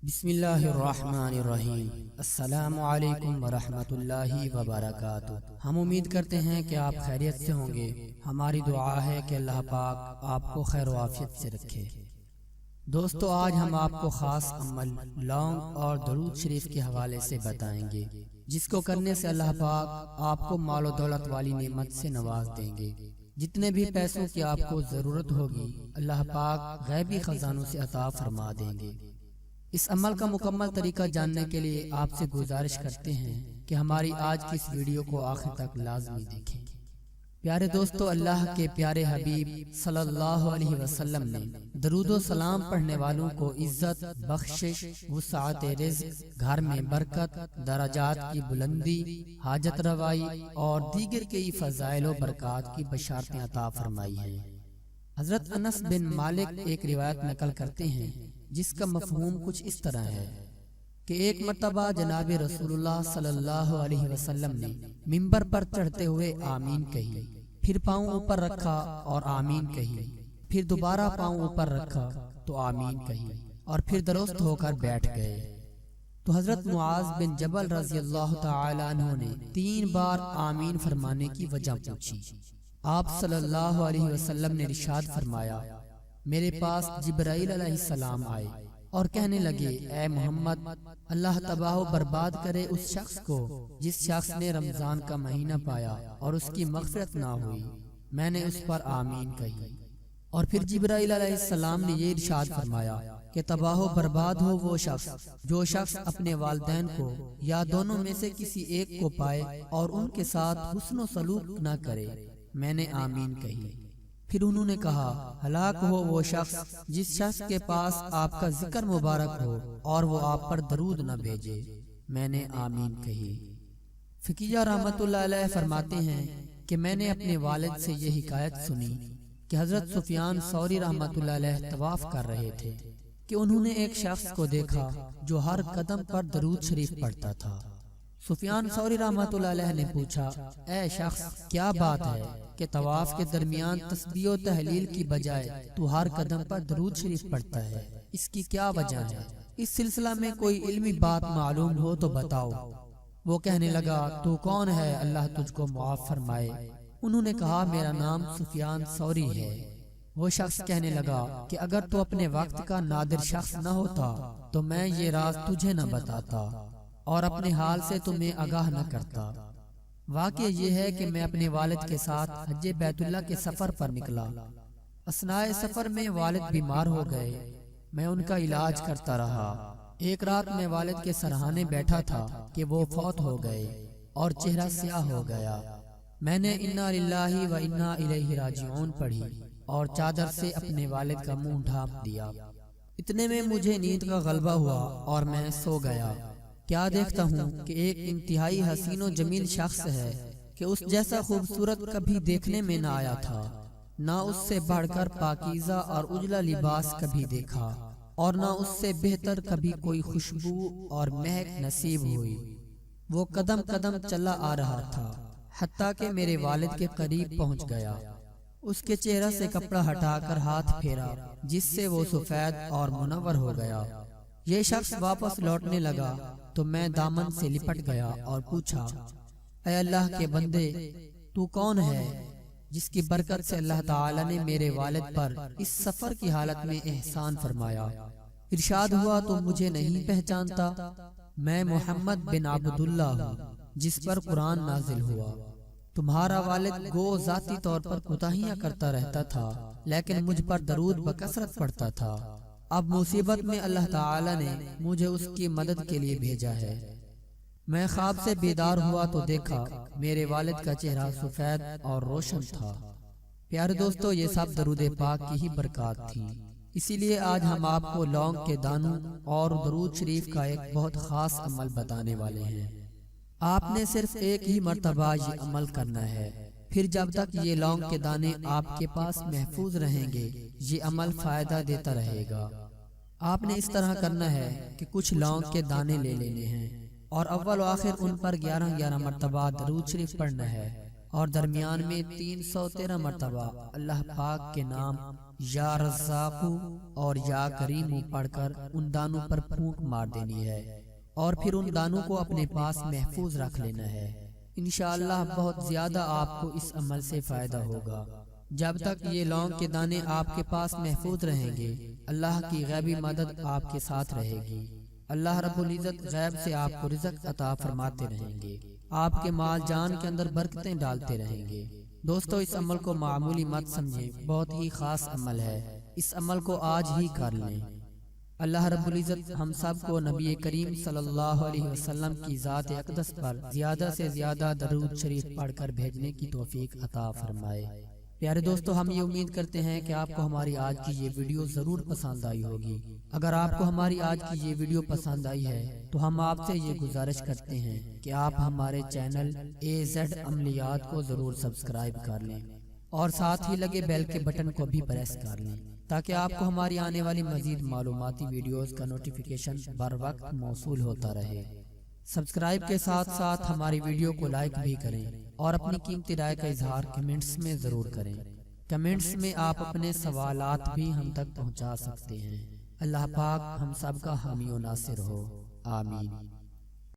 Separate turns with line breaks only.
بسم اللہ الرحمن الرحیم۔ السلام علیکم ورحمۃ اللہ وبرکاتہ۔ ہم امید کرتے ہیں کہ آپ خیریت سے ہوں گے۔ ہماری دعا ہے کہ اللہ پاک آپ کو خیر و عافیت سے رکھے۔ دوستو، آج ہم آپ کو خاص عمل لونگ اور درود شریف کے حوالے سے بتائیں گے، جس کو کرنے سے اللہ پاک آپ کو مال و دولت والی نعمت سے نواز دیں گے۔ جتنے بھی پیسوں کی آپ کو ضرورت ہوگی، اللہ پاک غیبی خزانوں سے عطا فرما دیں گے۔ اس عمل کا مکمل طریقہ جاننے کے لیے آپ سے گزارش کرتے ہیں کہ ہماری آج کی اس ویڈیو کو آخر تک لازمی دیکھیں۔ پیارے دوستو، اللہ کے پیارے حبیب صلی اللہ علیہ وسلم نے درود و سلام پڑھنے والوں کو عزت، بخشش، وسعت رزق، گھر میں برکت، درجات کی بلندی، حاجت روائی اور دیگر کئی فضائل و برکات کی بشارتیں عطا فرمائی ہیں۔ حضرت انس بن مالک ایک روایت نقل کرتے ہیں جس کا مفہوم کچھ اس طرح ہے کہ ایک مرتبہ جناب رسول اللہ صلی اللہ علیہ وسلم نے منبر پر چڑھتے ہوئے آمین کہی، پھر پاؤں اوپر رکھا اور آمین کہی، پھر دوبارہ پاؤں اوپر رکھا تو آمین کہی، اور پھر درست ہو کر بیٹھ گئے۔ تو حضرت معاذ بن جبل رضی اللہ تعالی عنہ نے 3 بار آمین فرمانے کی وجہ پوچھی۔ آپ صلی اللہ علیہ وسلم نے ارشاد فرمایا، میرے پاس جبرائیل علیہ السلام آئے اور کہنے لگے، اے محمد، اللہ تباہ و برباد کرے اس شخص کو جس شخص نے رمضان کا مہینہ پایا اور اس کی مغفرت نہ ہوئی۔ میں نے اس پر آمین کہی، اور پھر جبرائیل علیہ السلام نے یہ ارشاد فرمایا کہ تباہ و برباد ہو وہ شخص جو شخص اپنے والدین کو یا دونوں میں سے کسی ایک کو پائے اور ان کے ساتھ حسن و سلوک نہ کرے۔ میں نے آمین کہی۔ پھر انہوں نے کہا، ہلاک ہو وہ شخص جس شخص کے پاس آپ کا ذکر مبارک ہو اور وہ آپ پر درود نہ بھیجے۔ میں نے آمین کہی۔ فقیہ رحمت اللہ علیہ فرماتے ہیں کہ میں نے اپنے والد سے یہ حکایت سنی کہ حضرت سفیان ثوری رحمت اللہ علیہ طواف کر رہے تھے کہ انہوں نے ایک شخص کو دیکھا جو ہر قدم پر درود شریف پڑھتا تھا۔ سفیان ثوری رحمت اللہ علیہ نے پوچھا، اے شخص، کیا بات ہے کہ طواف کے درمیان تسبیح و تحلیل کی بجائے تو ہر قدم پر درود شریف پڑھتا ہے؟ اس کی کیا وجہ ہے؟ اس سلسلہ میں کوئی علمی بات معلوم ہو تو بتاؤ۔ وہ کہنے لگا، تو کون ہے؟ اللہ تجھ کو معاف فرمائے۔ انہوں نے کہا، میرا نام سفیان ثوری ہے۔ وہ شخص کہنے لگا کہ اگر تو اپنے وقت کا نادر شخص نہ ہوتا تو میں یہ راز تجھے نہ بتاتا اور اپنے حال سے تمہیں آگاہ نہ کرتا۔ واقعہ یہ ہے کہ میں اپنے والد کے ساتھ حج بیت اللہ کے سفر پر نکلا۔ اثناء سفر میں والد بیمار ہو گئے۔ میں ان کا علاج کرتا رہا۔ ایک رات میں والد کے سرہانے بیٹھا تھا کہ وہ فوت ہو گئے اور چہرہ سیاہ ہو گیا۔ میں نے انا للہ و انا الیہ راجعون پڑھی اور چادر سے اپنے والد کا منہ ڈھانپ دیا۔ اتنے میں مجھے نیند کا غلبہ ہوا اور میں سو گیا۔ کیا دیکھتا ہوں کہ ایک انتہائی حسین و جمیل شخص ہے کہ اس جیسا خوبصورت کبھی دیکھنے میں نہ آیا تھا، نہ اس سے بڑھ کر پاکیزہ اور اجلا لباس کبھی دیکھا، اور نہ اس سے بہتر کبھی کوئی خوشبو اور مہک نصیب ہوئی۔ وہ قدم قدم چلا آ رہا تھا حتیٰ کہ میرے والد کے قریب پہنچ گیا۔ اس کے چہرہ سے کپڑا ہٹا کر ہاتھ پھیرا جس سے وہ سفید اور منور ہو گیا۔ یہ شخص واپس لوٹنے لگا تو میں دامن سے لپٹ گیا اور پوچھا، اے اللہ کے بندے، تو کون ہے جس کی برکت سے اللہ تعالی نے میرے والد پر اس سفر کی حالت میں احسان فرمایا؟ ارشاد ہوا، تو مجھے نہیں پہچانتا؟ میں محمد بن عبداللہ ہوں جس پر قرآن نازل ہوا۔ تمہارا والد گو ذاتی طور پر کوتاہیاں کرتا رہتا تھا لیکن مجھ پر درود بکثرت پڑتا تھا۔ اب مصیبت میں اللہ تعالی نے مجھے اس کی مدد کے لیے بھیجا ہے۔ میں خواب سے بیدار ہوا تو دیکھا میرے والد کا چہرہ سفید اور روشن تھا۔ پیارے دوستو، یہ سب درود پاک کی ہی برکات تھی۔ اسی لیے آج ہم آپ کو لونگ کے دانوں اور درود شریف کا ایک بہت خاص عمل بتانے والے ہیں۔ آپ نے صرف ایک ہی مرتبہ یہ عمل کرنا ہے، پھر جب تک یہ لونگ کے دانے آپ کے پاس محفوظ رہیں گے یہ عمل فائدہ دیتا رہے گا۔ آپ نے اس طرح کرنا ہے کہ کچھ لونگ کے دانے لے لینے ہیں اور اول و آخر ان پر 11 مرتبہ درود شریف پڑھنا ہے، اور درمیان میں 313 مرتبہ اللہ پاک کے نام یا رزاقو اور یا کریمو پڑھ کر ان دانوں پر پھونک مار دینی ہے اور پھر ان دانوں کو اپنے پاس محفوظ رکھ لینا ہے۔ انشاءاللہ بہت زیادہ آپ کو اس عمل سے فائدہ ہوگا۔ جب تک یہ لونگ کے دانے آپ کے پاس محفوظ رہیں گے، اللہ کی غیبی مدد آپ کے ساتھ رہے گی۔ اللہ رب العزت غیب سے آپ کو رزق عطا فرماتے رہیں گے، آپ کے مال جان کے اندر برکتیں ڈالتے رہیں گے۔ دوستو، اس عمل کو معمولی مت سمجھیں، بہت ہی خاص عمل ہے۔ اس عمل کو آج ہی کر لیں۔ اللہ رب العزت ہم سب کو نبی کریم صلی اللہ علیہ وسلم کی ذات اقدس پر زیادہ سے زیادہ درود شریف پڑھ کر بھیجنے کی توفیق عطا فرمائے۔ پیارے دوستو، ہم یہ امید کرتے ہیں کہ آپ کو ہماری آج کی یہ ویڈیو ضرور پسند آئی ہوگی۔ اگر آپ کو ہماری آج کی یہ ویڈیو پسند آئی ہے تو ہم آپ سے یہ گزارش کرتے ہیں کہ آپ ہمارے چینل AZ عملیات کو ضرور سبسکرائب کر لیں اور ساتھ ہی لگے بیل کے بٹن کو بھی پریس کر لیں تاکہ آپ کو ہماری آنے والی مزید معلوماتی ویڈیوز کا نوٹیفیکیشن بر وقت موصول ہوتا رہے۔ سبسکرائب کے ساتھ ساتھ ہماری ویڈیو کو لائک بھی کریں اور اپنی قیمتی رائے کا اظہار کمنٹس میں ضرور کریں۔ کمنٹس میں آپ اپنے سوالات بھی ہم تک پہنچا سکتے ہیں۔ اللہ پاک ہم سب کا حامی و ناصر ہو، آمین۔